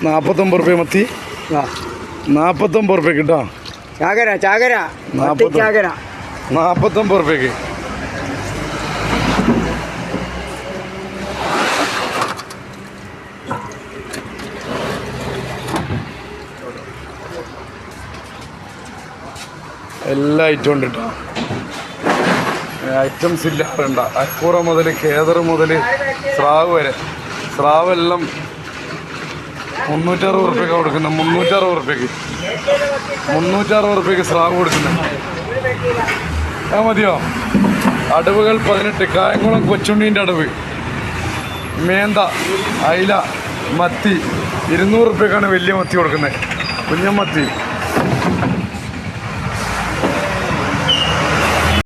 ₹49 മത്തി. 49 കേട്ടോ. ചാകര ചാകര 49 എല്ലാ ഐറ്റം ഉണ്ട് കേട്ടോ. ഐറ്റംസ് ഇല്ലാറുണ്ട. അക്കൂറ മുതൽ കേദർ മുതൽ സ്രാവ് വരെ. സ്രാവെല്ലാം 360 കൊടുക്കുന്നത്. 360 സ്രാവ് കൊടുക്കുന്നത്. മതിയോ? അടവുകൾ 18. കായംകുളം കൊച്ചുണ്ണീൻ്റെ അടവ്. മേന്ത, അയില, മത്തി 200 വലിയ മത്തി കൊടുക്കുന്നത്. കുഞ്ഞമത്തി